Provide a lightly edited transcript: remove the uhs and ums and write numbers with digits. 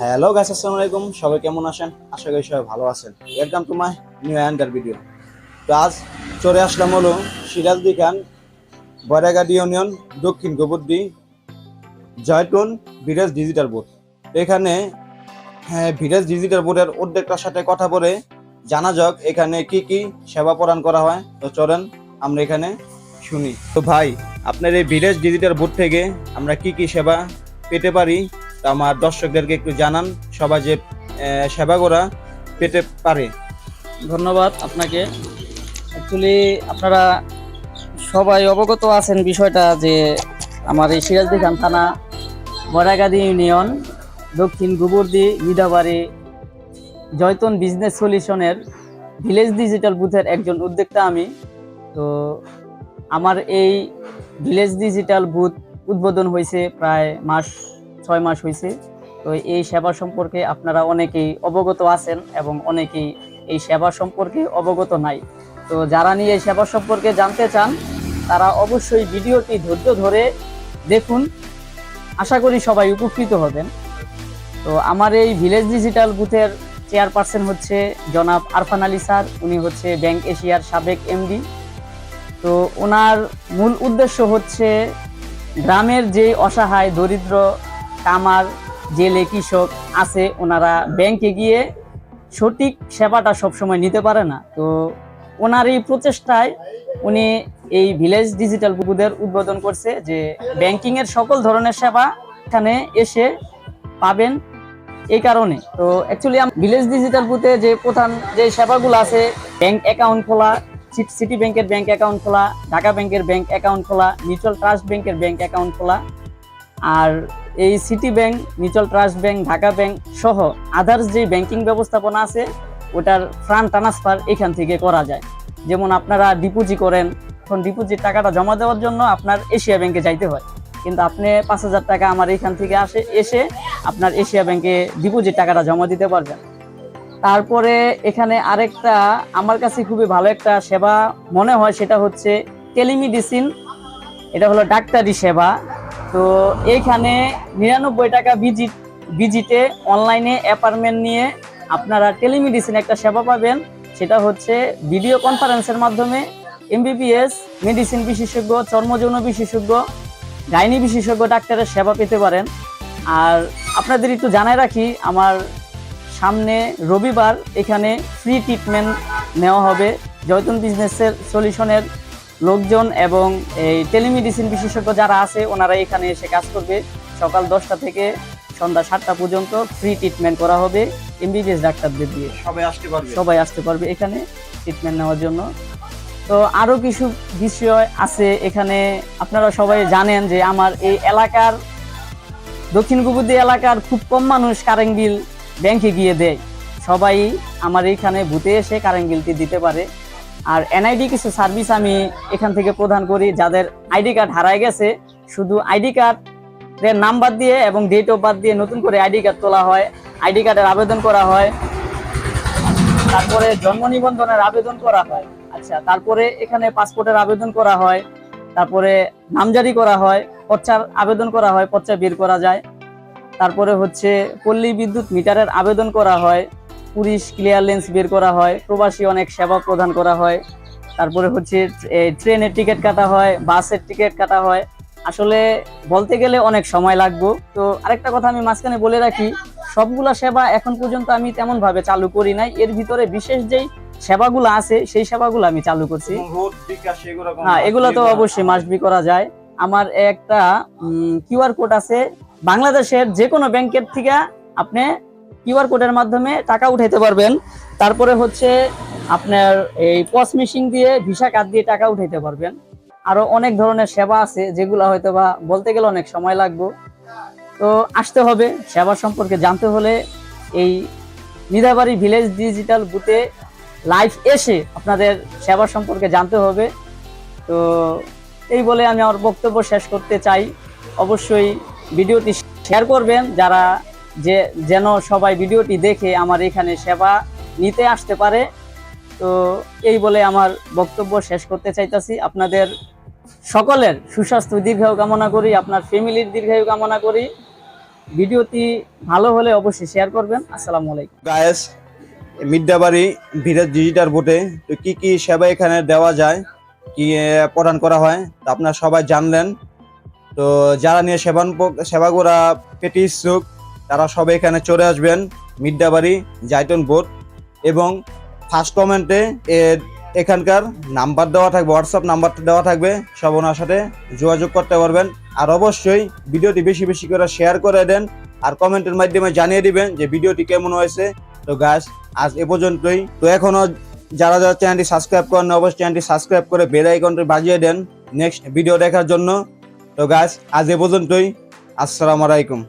Hello guys, আসসালামু আলাইকুম। সবাই কেমন আছেন? আশা করি সবাই ভালো আছেন। ওয়েলকাম টু মাই নিউ অ্যান্ডার ভিডিও। তো আজ চলে আসলাম হলো সিরাজদি খান, বয়রাগাড়ি ইউনিয়ন, দক্ষিণ গোবর্দি, জয়টুন ভিলেজ ডিজিটাল বুথ। এখানে ভিলেজ ডিজিটাল বুথের উদ্যোক্তার সাথে কথা বলে জানা যাক এখানে কি কি সেবা প্রদান করা হয়। তো চলেন আমরা এখানে শুনি। তো ভাই, আপনার এই ভিলেজ ডিজিটাল বুথ থেকে আমরা কি কি সেবা পেতে পারি তা আমার দর্শকদেরকে একটু জানান, সবাই যে সেবাগুলো পেতে পারে। ধন্যবাদ আপনাকে। অ্যাকচুয়ালি আপনারা সবাই অবগত আছেন বিষয়টা যে আমার এই সিরাজদি খান থানা, বয়রাগাড়ি ইউনিয়ন, দক্ষিণ গোবর্দি, মিদাবাড়ি, জয়তন বিজনেস সলিউশনের ভিলেজ ডিজিটাল বুথের একজন উদ্যোক্তা আমি। তো আমার এই ভিলেজ ডিজিটাল বুথ উদ্বোধন হয়েছে প্রায় 6 মাস হয়েছে। তো এই সেবা সম্পর্কে আপনারা অনেকেই অবগত আছেন এবং অনেকেই এই সেবা সম্পর্কে অবগত নাই। তো যারা নিয়ে এই সেবা সম্পর্কে জানতে চান তারা অবশ্যই ভিডিওটি ধৈর্য ধরে দেখুন, আশা করি সবাই উপকৃত হবেন। তো আমার এই ভিলেজ ডিজিটাল বুথের চেয়ারপারসন হচ্ছে জনাব আরফান আলী স্যার। উনি হচ্ছে ব্যাংক এশিয়ার সাবেক এমডি। তো ওনার মূল উদ্দেশ্য হচ্ছে গ্রামের যে অসহায় দরিদ্র কামার জেলে কৃষক আছে, ওনারা ব্যাংকে গিয়ে সঠিক সেবাটা সবসময় নিতে পারে না। তো ওনার এই প্রচেষ্টায় উনি এই ভিলেজ ডিজিটাল বুথের উদ্বোধন করছে যে ব্যাংকিংয়ের সকল ধরনের সেবা এখানে এসে পাবেন। এই কারণে তো অ্যাকচুয়ালি ভিলেজ ডিজিটাল বুথে যে প্রধান যে সেবাগুলো আছে, ব্যাংক অ্যাকাউন্ট খোলা, সিটি ব্যাংকের ব্যাংক অ্যাকাউন্ট খোলা, ঢাকা ব্যাংকের ব্যাংক অ্যাকাউন্ট খোলা, মিউচুয়াল ট্রাস্ট ব্যাংকের ব্যাংক অ্যাকাউন্ট খোলা, আর এই city bank, mutual trust bank, Dhaka bank সহ আদার্স যে ব্যাংকিং ব্যবস্থাপনা আছে ওটার ফান্ড ট্রান্সফার এখান থেকে করা যায়। যেমন আপনারা ডিপোজিট করেন, এখন ডিপোজিট টাকাটা জমা দেওয়ার জন্য আপনার এশিয়া ব্যাংকে যাইতে হয়, কিন্তু আপনি 5,000 টাকা আমার এখান থেকে এসে আপনার এশিয়া ব্যাংকে ডিপোজিট টাকাটা জমা দিতে পারবেন। তারপরে এখানে আরেকটা আমার কাছে খুবই ভালো একটা সেবা মনে হয়, সেটা হচ্ছে টেলিমেডিসিন। এটা হলো ডাক্তারি সেবা। তো এইখানে 99 টাকা ভিজিটে অনলাইনে অ্যাপয়েন্টমেন্ট নিয়ে আপনারা টেলিমেডিসিন একটা সেবা পাবেন। সেটা হচ্ছে ভিডিও কনফারেন্সের মাধ্যমে এমবিবিএস মেডিসিন বিশেষজ্ঞ, চর্মযৌন বিশেষজ্ঞ, গাইনি বিশেষজ্ঞ ডাক্তারের সেবা পেতে পারেন। আর আপনাদের একটু জানাই রাখি, আমার সামনে রবিবার এখানে ফ্রি ট্রিটমেন্ট নেওয়া হবে। জয়তুন বিজনেসের সলিউশনের লোকজন এবং এই টেলিমেডিসিন বিশেষজ্ঞ যারা আছে ওনারা এখানে এসে কাজ করবে। সকাল 10টা থেকে সন্ধ্যা 7টা পর্যন্ত ফ্রি ট্রিটমেন্ট করা হবে এমবিবিএস ডাক্তারদের দিয়ে। সবাই আসতে পারবে এখানে ট্রিটমেন্ট নেওয়ার জন্য। তো আরও কিছু বিষয় আছে এখানে। আপনারা সবাই জানেন যে আমার এই এলাকার, দক্ষিণ গোবর্দি এলাকার খুব কম মানুষ কারেন্ট বিল ব্যাংকে গিয়ে দেয়। সবাই আমার এইখানে বুথে এসে কারেন্ট বিলটি দিতে পারে। আর এনআইডি কিছু সার্ভিস আমি এখান থেকে প্রদান করি। যাদের আইডি কার্ড হারায় গেছে, শুধু আইডি কার্ডের নাম্বার দিয়ে এবং ডেট অফ বার্থ দিয়ে নতুন করে আইডি কার্ড তোলা হয়, আইডি কার্ডের আবেদন করা হয়, তারপরে জন্ম নিবন্ধনের আবেদন করা হয়। আচ্ছা, তারপরে এখানে পাসপোর্টের আবেদন করা হয়, তারপরে নামজারি করা হয়, পর্চার আবেদন করা হয়, পর্চা বের করা যায়। তারপরে হচ্ছে পল্লী বিদ্যুৎ মিটারের আবেদন করা হয়, পুলিশ ক্লিয়ারেন্স বের করা হয়, প্রবাসী অনেক সেবা প্রদান করা হয়। তারপরে হচ্ছে ট্রেনের টিকিট কাটা হয়, বাসের টিকিট কাটা হয়। আসলে বলতে গেলে অনেক সময় লাগবে। তো আরেকটা কথা আমি মাঝখানে বলে রাখি, সবগুলা সেবা এখন পর্যন্ত আমি তেমন ভাবে চালু করি নাই। এর ভিতরে বিশেষ যেই সেবাগুলো আছে সেই সেবাগুলো আমি চালু করছি। হ্যাঁ, এগুলো তো অবশ্যই মাস্ট বি করা যায়। আমার একটা কিউআর কোড আছে, বাংলাদেশের যে কোনো ব্যাংকের থেকে আপনি কিউআর কোডের মাধ্যমে টাকা উঠাইতে পারবেন। তারপরে হচ্ছে আপনার এই পস মেশিন দিয়ে ভিসা কার্ড দিয়ে টাকা উঠাইতে পারবেন। আরো অনেক ধরনের সেবা আছে যেগুলো হয়তো বা বলতে গেলে অনেক সময় লাগবে। তো আসতে হবে, সেবা সম্পর্কে জানতে হলে এই মিদাবাড়ি ভিলেজ ডিজিটাল বুথে লাইভ এসে আপনাদের সেবা সম্পর্কে জানতে হবে। তো এই বলে আমি আমার বক্তব্য শেষ করতে চাই। অবশ্যই ভিডিওটি শেয়ার করবেন, যারা যেন সবাই ভিডিওটি দেখে আমার এখানে সেবা নিতে আসতে পারে। তো এই বলে আমার বক্তব্য শেষ করতে চাইতেছি। আপনাদের সকলের সুস্বাস্থ্য দীর্ঘায়ু কামনা করি, আপনার ফ্যামিলির দীর্ঘায়ু কামনা করি। ভিডিওটি ভালো হলে অবশ্যই শেয়ার করবেন। আসসালামু আলাইকুম। গায়েস, মিড্ডাবাড়ি ভিলেজ ডিজিটাল বোটে তো কি কি সেবা এখানে দেওয়া যায়, কি প্রদান করা হয় তা আপনারা সবাই জানলেন। তো যারা নিয়ে সেবা করা পেতে ইচ্ছুক তারা সবাই এখানে চলে আসবেন মিড্ডাবাড়ি জাইটন বোট, এবং ফার্স্ট কমেন্টে এখানকার নাম্বার দেওয়া থাকবে, হোয়াটসঅ্যাপ নাম্বারটা দেওয়া থাকবে, সব ওনার সাথে যোগাযোগ করতে পারবেন। আর অবশ্যই ভিডিওটি বেশি বেশি করে শেয়ার করে দেন আর কমেন্টের মাধ্যমে জানিয়ে দিবেন যে ভিডিওটি কেমন হয়েছে। তো গাইস, আজ এ পর্যন্তই। তো এখনো যারা যারা চ্যানেলটি সাবস্ক্রাইব করেন অবশ্যই চ্যানেলটি সাবস্ক্রাইব করে বেল আইকনটি বাজিয়ে দেন নেক্সট ভিডিও দেখার জন্য। তো গাইস, আজ এ পর্যন্তই। আসসালামু আলাইকুম।